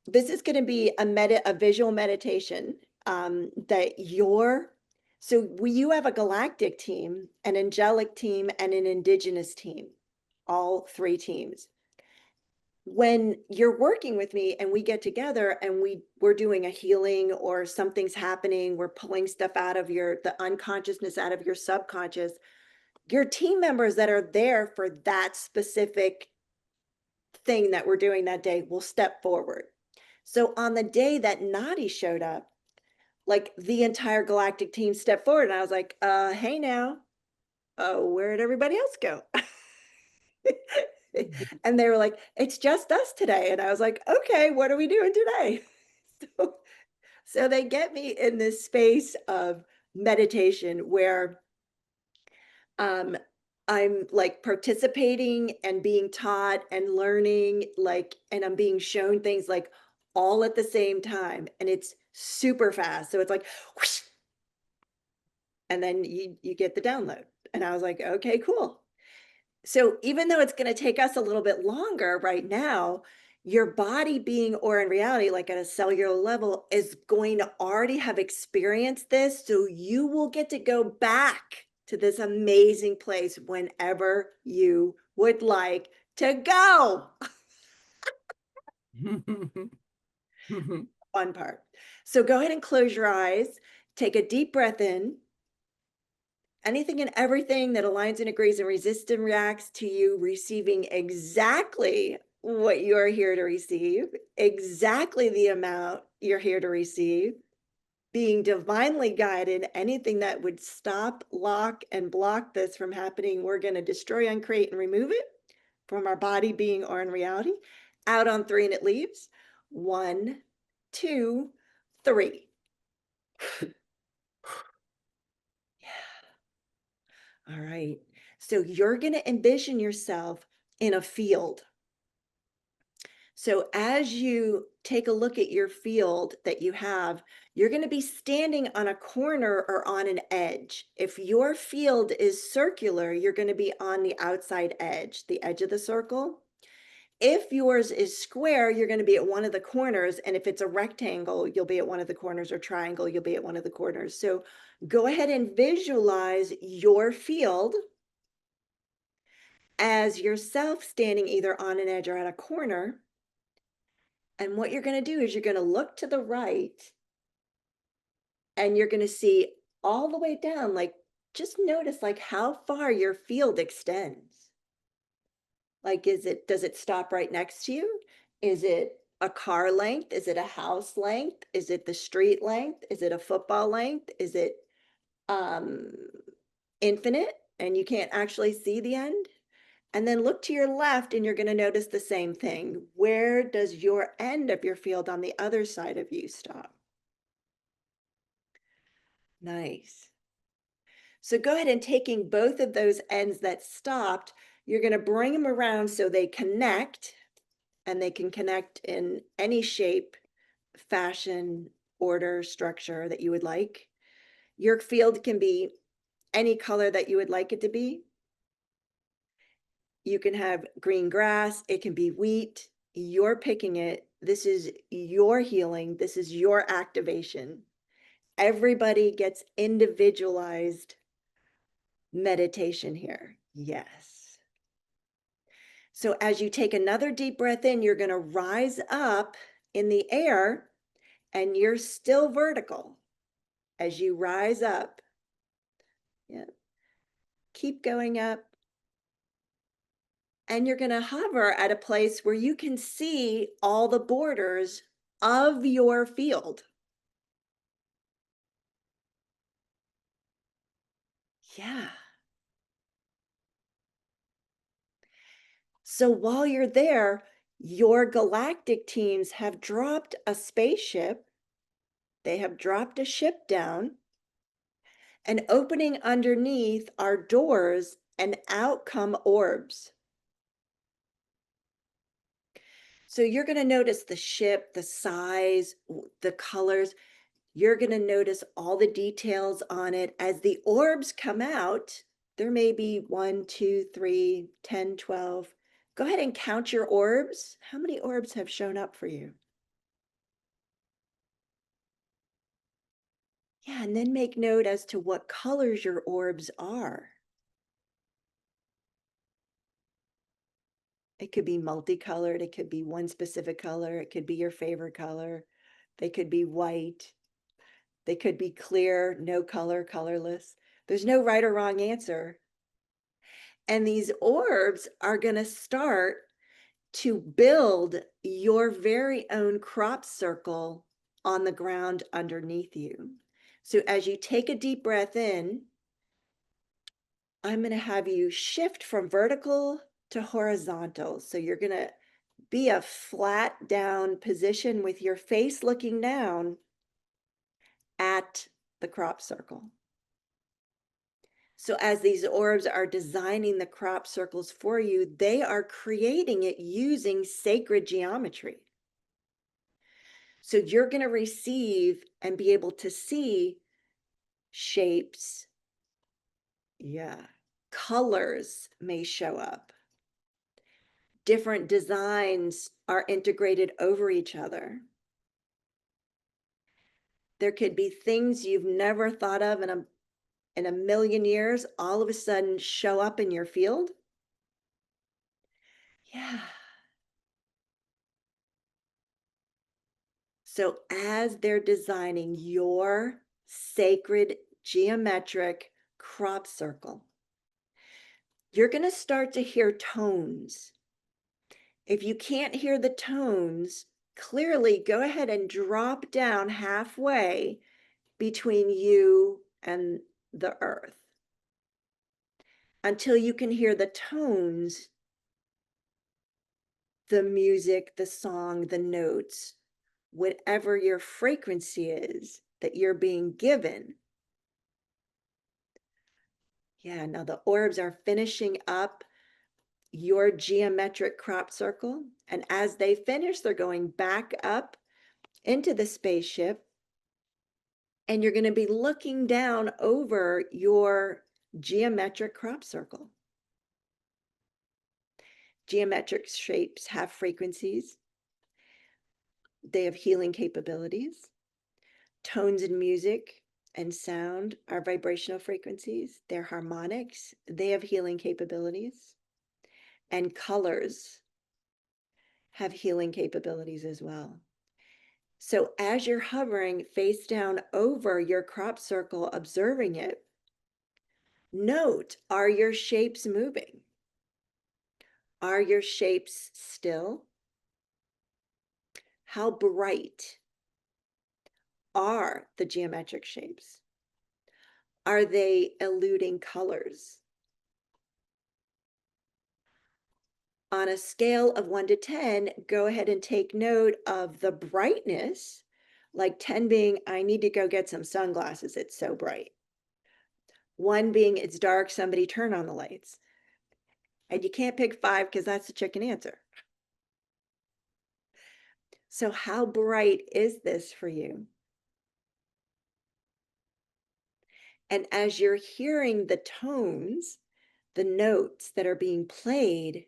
this is going to be a visual meditation you have a galactic team, an angelic team, and an indigenous team, all three teams. When you're working with me and we get together and we're doing a healing or something's happening, we're pulling stuff out of the unconsciousness, out of your subconscious, your team members that are there for that specific thing that we're doing that day will step forward. So on the day that Nadi showed up, like the entire galactic team stepped forward, and I was like, hey now, where'd everybody else go? And they were like, it's just us today. And I was like, okay, what are we doing today? So they get me in this space of meditation where I'm like participating and being taught and learning, like, and I'm being shown things like all at the same time. And it's super fast. So it's like, whoosh, and then you get the download. And I was like, okay, cool. So even though it's going to take us a little bit longer right now, your body being or in reality, like at a cellular level, is going to already have experienced this. So you will get to go back to this amazing place whenever you would like to go. Fun part. So go ahead and close your eyes. Take a deep breath in. Anything and everything that aligns and agrees and resists and reacts to you receiving exactly what you are here to receive, exactly the amount you're here to receive, being divinely guided. Anything that would stop, lock, and block this from happening, we're going to destroy, uncreate, and remove it from our body, being, or in reality. Out on three, and it leaves. 1, 2, 3. All right. So you're going to envision yourself in a field. So as you take a look at your field that you have, you're going to be standing on a corner or on an edge. If your field is circular, you're going to be on the outside edge, the edge of the circle. If yours is square, you're going to be at one of the corners. And if it's a rectangle, you'll be at one of the corners, or triangle, you'll be at one of the corners. So go ahead and visualize your field as yourself standing either on an edge or at a corner. And what you're going to do is you're going to look to the right and you're going to see all the way down, like just notice like how far your field extends. Like, does it stop right next to you? Is it a car length? Is it a house length? Is it the street length? Is it a football length? Is it um, infinite and you can't actually see the end? And then look to your left and you're going to notice the same thing. Where does your end of your field on the other side of you stop? Nice. So go ahead and taking both of those ends that stopped, you're going to bring them around so they connect, and they can connect in any shape, fashion, order, structure that you would like. Your field can be any color that you would like it to be. You can have green grass, it can be wheat. You're picking it. This is your healing. This is your activation. Everybody gets individualized meditation here. Yes. So as you take another deep breath in, you're going to rise up in the air and you're still vertical as you rise up. Yeah. Keep going up. And you're going to hover at a place where you can see all the borders of your field. Yeah. So while you're there, your galactic teams have dropped a spaceship. They have dropped a ship down, and opening underneath are doors, and out come orbs. So you're going to notice the ship, the size, the colors. You're going to notice all the details on it. As the orbs come out, there may be 1, 2, 3, 10, 12. Go ahead and count your orbs. How many orbs have shown up for you? Yeah, and then make note as to what colors your orbs are. It could be multicolored, it could be one specific color, it could be your favorite color. They could be white, they could be clear, no color, colorless. There's no right or wrong answer. And these orbs are going to start to build your very own crop circle on the ground underneath you. So as you take a deep breath in, I'm going to have you shift from vertical to horizontal. So you're going to be a flat down position with your face looking down at the crop circle. So as these orbs are designing the crop circles for you, they are creating it using sacred geometry. So you're going to receive and be able to see shapes. Yeah. Colors may show up. Different designs are integrated over each other. There could be things you've never thought of in a million years, all of a sudden show up in your field. Yeah. So as they're designing your sacred geometric crop circle, you're going to start to hear tones. If you can't hear the tones clearly, go ahead and drop down halfway between you and the earth until you can hear the tones, the music, the song, the notes, whatever your frequency is that you're being given. Yeah, now the orbs are finishing up your geometric crop circle. And as they finish, they're going back up into the spaceship. And you're going to be looking down over your geometric crop circle. Geometric shapes have frequencies. They have healing capabilities. Tones and music and sound are vibrational frequencies. They're harmonics. They have healing capabilities. And colors have healing capabilities as well. So as you're hovering face down over your crop circle, observing it, note, are your shapes moving? Are your shapes still? How bright are the geometric shapes? Are they eluding colors? On a scale of 1 to 10, go ahead and take note of the brightness, like 10 being, I need to go get some sunglasses, it's so bright. 1 being, it's dark, somebody turn on the lights. And you can't pick 5 because that's the chicken answer. So how bright is this for you? And as you're hearing the tones, the notes that are being played,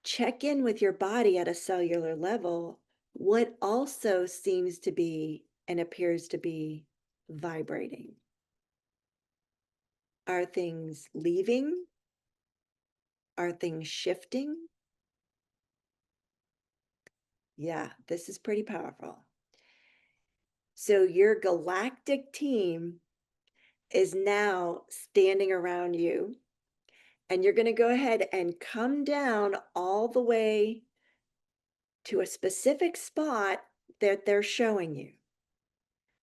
check in with your body at a cellular level. What also seems to be and appears to be vibrating? Are things leaving? Are things shifting? Yeah, this is pretty powerful. So your galactic team is now standing around you, and you're going to go ahead and come down all the way to a specific spot that they're showing you.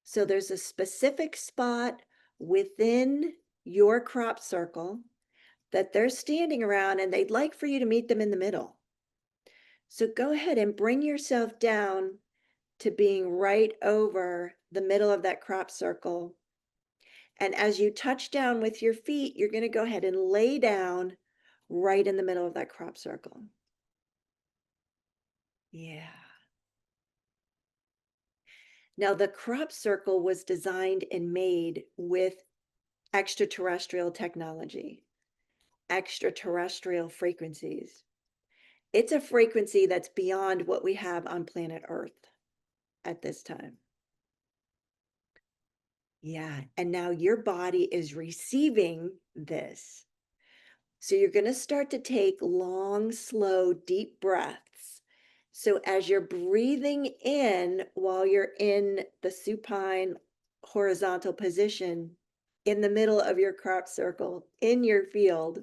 So there's a specific spot within your crop circle that they're standing around, and they'd like for you to meet them in the middle. So go ahead and bring yourself down to being right over the middle of that crop circle. And as you touch down with your feet, you're going to go ahead and lay down right in the middle of that crop circle. Yeah. Now, the crop circle was designed and made with extraterrestrial technology, extraterrestrial frequencies. It's a frequency that's beyond what we have on planet Earth at this time. Yeah. And now your body is receiving this. So you're going to start to take long, slow, deep breaths. So as you're breathing in while you're in the supine horizontal position in the middle of your crop circle in your field,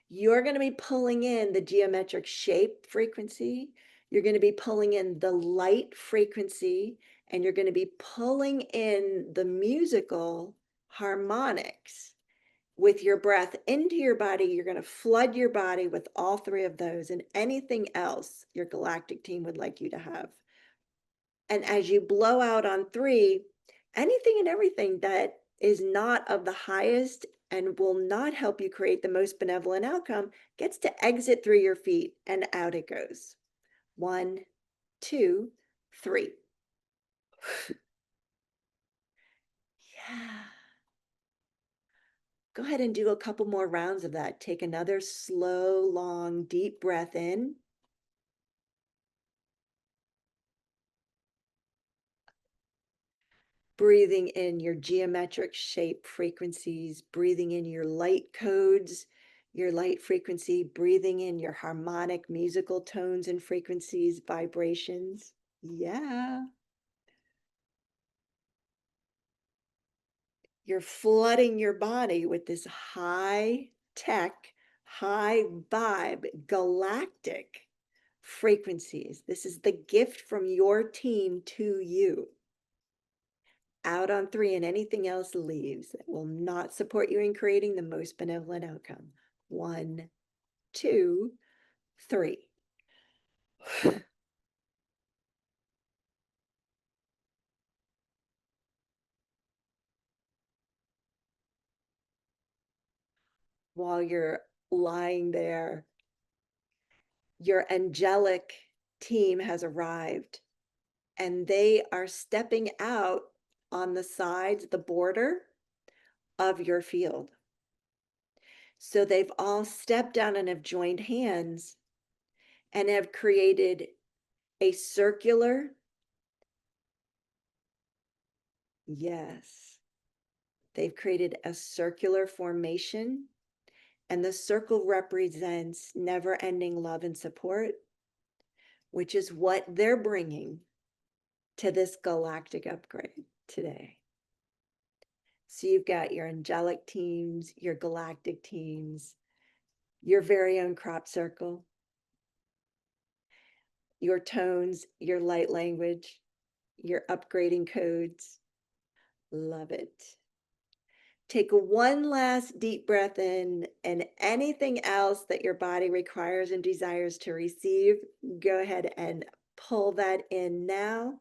you're going to be pulling in the geometric shape frequency. You're going to be pulling in the light frequency, and you're going to be pulling in the musical harmonics. With your breath into your body, you're going to flood your body with all three of those and anything else your galactic team would like you to have. And as you blow out on 3, anything and everything that is not of the highest and will not help you create the most benevolent outcome gets to exit through your feet, and out it goes. 1, 2, 3. Yeah. Go ahead and do a couple more rounds of that. Take another slow, long, deep breath in. Breathing in your geometric shape frequencies, breathing in your light codes, your light frequency, breathing in your harmonic musical tones and frequencies, vibrations. Yeah. You're flooding your body with this high tech, high vibe, galactic frequencies. This is the gift from your team to you. Out on 3, and anything else leaves that will not support you in creating the most benevolent outcome. 1, 2, 3. While you're lying there, your angelic team has arrived, and they are stepping out on the sides, the border of your field. So they've all stepped down and have joined hands and have created a circular, yes, they've created a circular formation, and the circle represents never-ending love and support, which is what they're bringing to this galactic upgrade today. So you've got your angelic teams, your galactic teams, your very own crop circle, your tones, your light language, your upgrading codes. Love it. Take one last deep breath in, and anything else that your body requires and desires to receive, go ahead and pull that in now.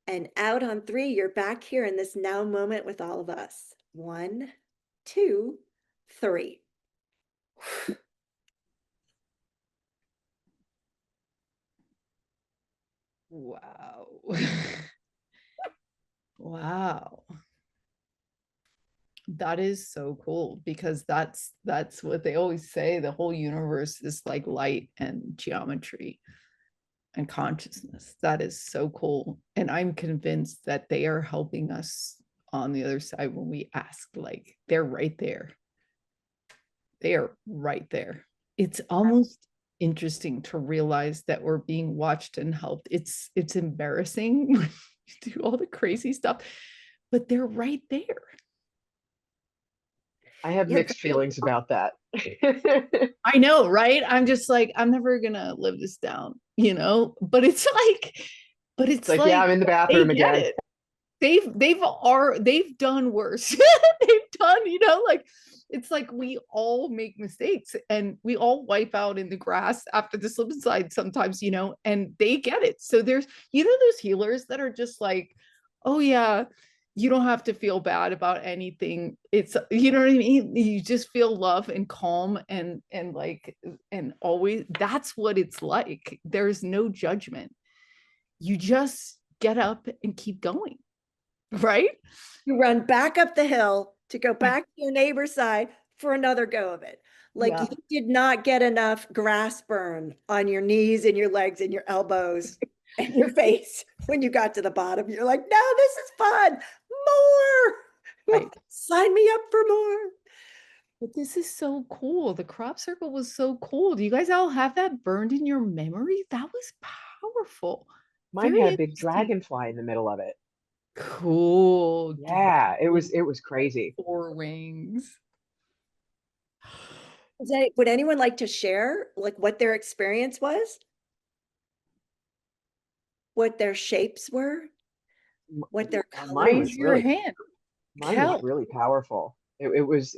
And out on 3, you're back here in this now moment with all of us. 1, 2, 3. Wow. Wow. That is so cool, because that's what they always say, the whole universe is like light and geometry and consciousness. That is so cool. And I'm convinced that they are helping us on the other side when we ask, like, they're right there. They are right there. It's almost interesting to realize that we're being watched and helped. It's embarrassing when you do all the crazy stuff, but they're right there. I have mixed feelings about that. I know, right? I'm just like, I'm never gonna live this down, But it's It's like, yeah, I'm in the they bathroom get again. it. They've done worse. They've done, like, it's like we all make mistakes and we all wipe out in the grass after the slip and slide sometimes, and they get it. So there's, those healers that are just like, oh yeah, you don't have to feel bad about anything. It's, you know what I mean? You just feel love and calm and like, and always, that's what it's like. There's no judgment. You just get up and keep going. Right? You run back up the hill to go back to your neighbor's side for another go of it. Like, Yeah. you did not get enough grass burn on your knees and your legs and your elbows and your face when you got to the bottom. You're like, no, this is fun. More. Right. Sign me up for more. But this is so cool. The crop circle was so cool. Do you guys all have that burned in your memory? That was powerful. Mine Very had a big interesting. dragonfly in the middle of it. Cool. Yeah, it was crazy. 4 wings. Would anyone like to share like what their experience was? What their shapes were? What their Mine colors? Raise was your really hand. mine was Kelp. really powerful. It was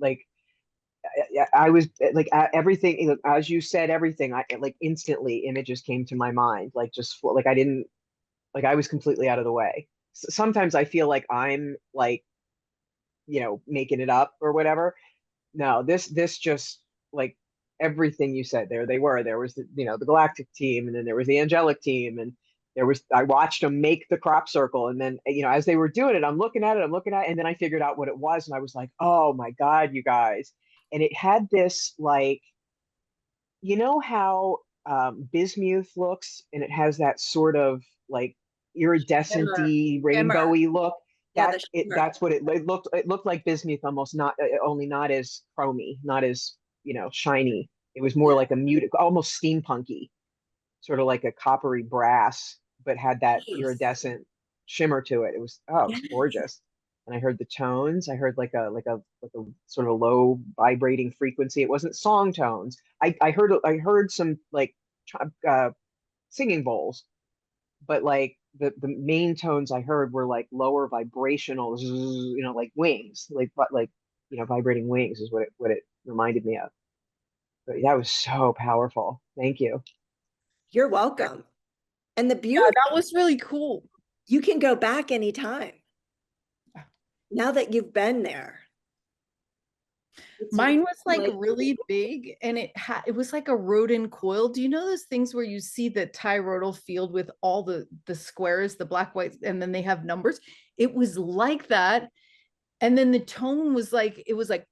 like I was like everything as you said everything I like instantly images came to my mind like just like I didn't like I was completely out of the way. Sometimes I feel like I'm like making it up or whatever. No, this just like everything you said there they were. There was the Galactic team, and then there was the Angelic team, and I watched them make the crop circle, and then as they were doing it, I'm looking at it, and then I figured out what it was, and I was like, oh my God, you guys. And it had this like how bismuth looks, and it has that sort of like Shimmer. iridescent-y, Shimmer. rainbowy look. Yeah, the shimmer. That's what it looked like bismuth, almost not only not as chromy, not as shiny. It was more Yeah. like a muted, almost steampunky, sort of like a coppery brass, but had that Nice. iridescent shimmer to it. It was it was Yes. gorgeous. And I heard the tones. I heard like a sort of a low vibrating frequency. It wasn't song tones. I heard some like uh, singing bowls, but like the main tones I heard were like lower vibrational, like wings, like vibrating wings is what it reminded me of. But that was so powerful. Thank you. You're welcome. And the Yeah, beautiful, that was really cool. you can go back anytime. Now that you've been there. Mine was like like really big, and it was like a Rodin coil. Do you know those things where you see the toroidal field with all the squares, the black, white, and then they have numbers? It was like that. And then the tone was like, it was like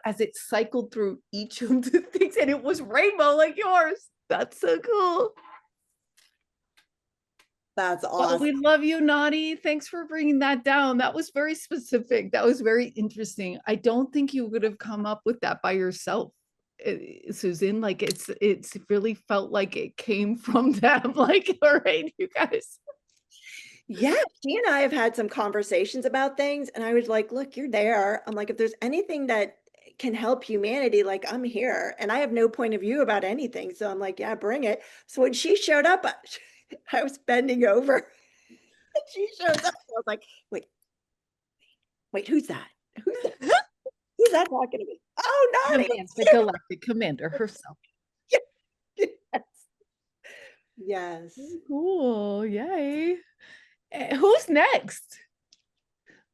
as it cycled through each of the things, and it was rainbow like yours. That's so cool. That's Well, awesome. we love you, Nadi. Thanks for bringing that down. That was very specific. That was very interesting. I don't think you would have come up with that by yourself, Susan. Like it's really felt like it came from them. Like, all right, you guys. Yeah, she and I have had some conversations about things, and I was like, look, you're there. I'm like, if there's anything that can help humanity, like I'm here, and I have no point of view about anything. So I'm like, yeah, bring it. So when she showed up, I was bending over and she shows up. I was like, wait, who's that? Who's that? Who's that talking to me? Oh, Nadi. The Galactic Commander herself. Yes. Yes. Cool. Yay. Who's next?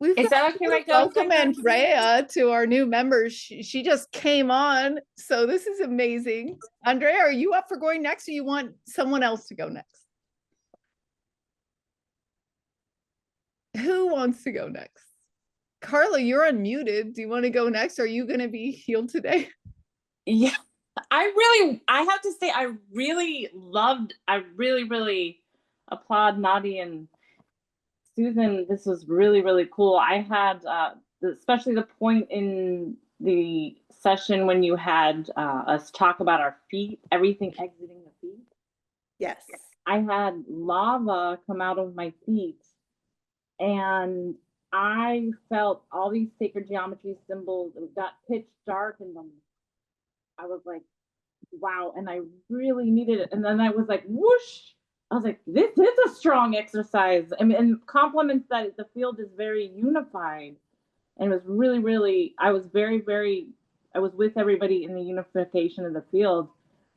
We've Is that okay? Right, welcome Andrea to our new members. She just came on, so this is amazing. Andrea, are you up for going next, or you want someone else to go next? Who wants to go next? Carla, you're unmuted. Do you want to go next? Are you going to be healed today? Yeah, I have to say, I really applaud Nadi and Susan. This was really, really cool. I had, especially the point in the session when you had us talk about our feet, everything exiting the feet. Yes. I had lava come out of my feet, and I felt all these sacred geometry symbols. It got pitch dark, and then I was like, wow, and I really needed it. And then I was like, whoosh. I was like, this is a strong exercise. I mean, and compliments that the field is very unified. And it was really, really, I was I was with everybody in the unification of the field.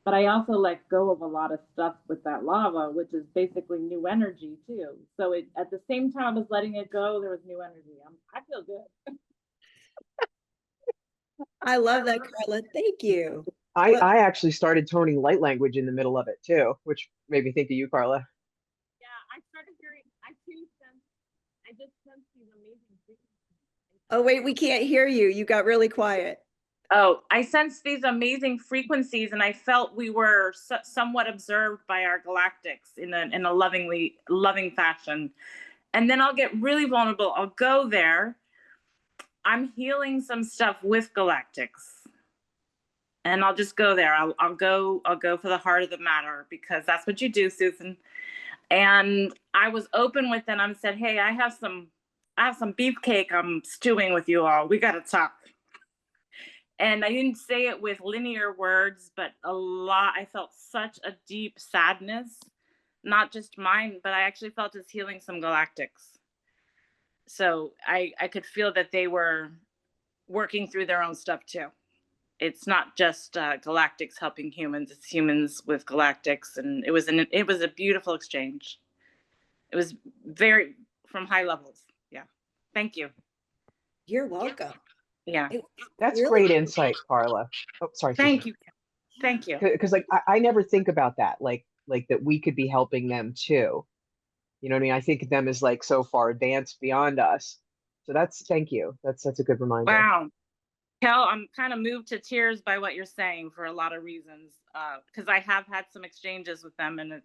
But I also let go of a lot of stuff with that lava, which is basically new energy too. So at the same time I was letting it go, there was new energy. I feel good. I love that, Carla. Thank you. I actually started toning light language in the middle of it too, which made me think of you, Carla. Yeah, I started hearing, I just sensed these amazing things. Oh, wait, we can't hear you. You got really quiet. Oh, I sensed these amazing frequencies, and I felt we were somewhat observed by our galactics in a loving fashion. And then I'll get really vulnerable. I'll go there. I'm healing some stuff with galactics, and I'll just go there. I'll go for the heart of the matter, because that's what you do, Susan. And I was open with them. I said, hey, I have some beefcake I'm stewing with you all. We got to talk. And I didn't say it with linear words, but a lot. I felt such a deep sadness, not just mine, but I actually felt it's healing some galactics. So I could feel that they were working through their own stuff too. It's not just galactics helping humans; it's humans with galactics, and it was a beautiful exchange. It was very from high levels. Yeah, thank you. You're welcome. Yeah, That's Really? great insight, Carla. Oh, sorry, thank Susan. you, thank you. Because like I never think about that, like that we could be helping them too. You know what I mean? I think of them as like so far advanced beyond us. So thank you. That's a good reminder. Wow. Kel, I'm kind of moved to tears by what you're saying for a lot of reasons. Because I have had some exchanges with them, and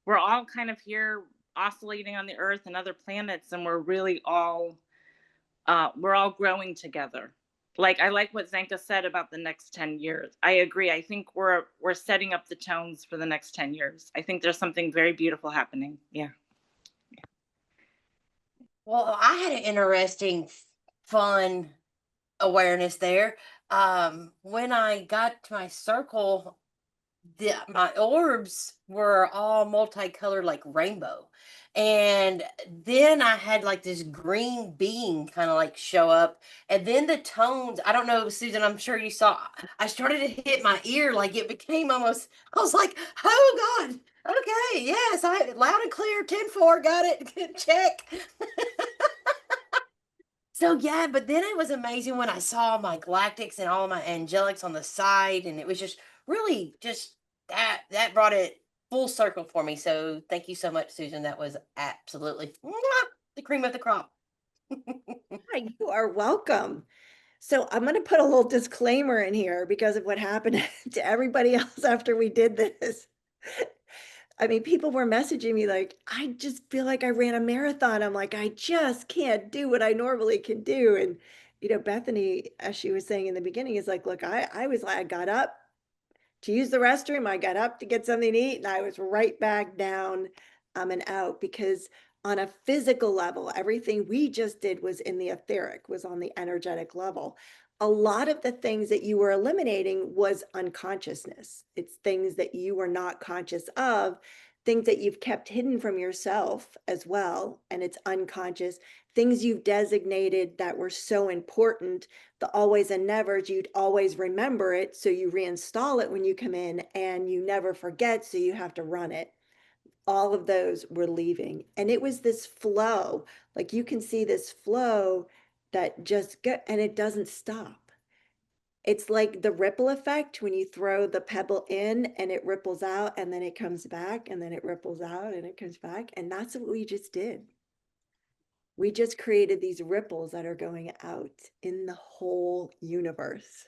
we're all kind of here oscillating on the Earth and other planets, and we're really all growing together. Like, I like what Zanka said about the next 10 years. I agree. I think we're setting up the tones for the next 10 years. I think there's something very beautiful happening. Yeah. Well, I had an interesting, fun awareness there. When I got to my circle, my orbs were all multicolored like rainbow. And then I had like this green being kind of like show up. And then the tones, I don't know, Susan, I'm sure you saw, I started to hit my ear, like it became almost, I was like, oh God, okay, yes, I loud and clear, 10-4, got it, check. So yeah, but then it was amazing when I saw my galactics and all my angelics on the side, and it was just really just that brought it full circle for me. So thank you so much, Susan. That was absolutely the cream of the crop. Hi, you are welcome. So I'm going to put a little disclaimer in here because of what happened to everybody else after we did this. I mean, people were messaging me like, I just feel like I ran a marathon. I'm like, I just can't do what I normally can do. And, Bethany, as she was saying in the beginning, is like, look, I got up to use the restroom. I got up to get something to eat, and I was right back down and out, because on a physical level, everything we just did was in the etheric, was on the energetic level. A lot of the things that you were eliminating was unconsciousness. It's things that you were not conscious of, things that you've kept hidden from yourself as well, and it's unconscious. Things you've designated that were so important, the always and nevers, you'd always remember it, so you reinstall it when you come in, and you never forget, so you have to run it. All of those were leaving, and it was this flow. Like, you can see this flow that just go, and it doesn't stop. It's like the ripple effect when you throw the pebble in and it ripples out, and then it comes back, and then it ripples out and it comes back. And that's what we just did. We just created these ripples that are going out in the whole universe.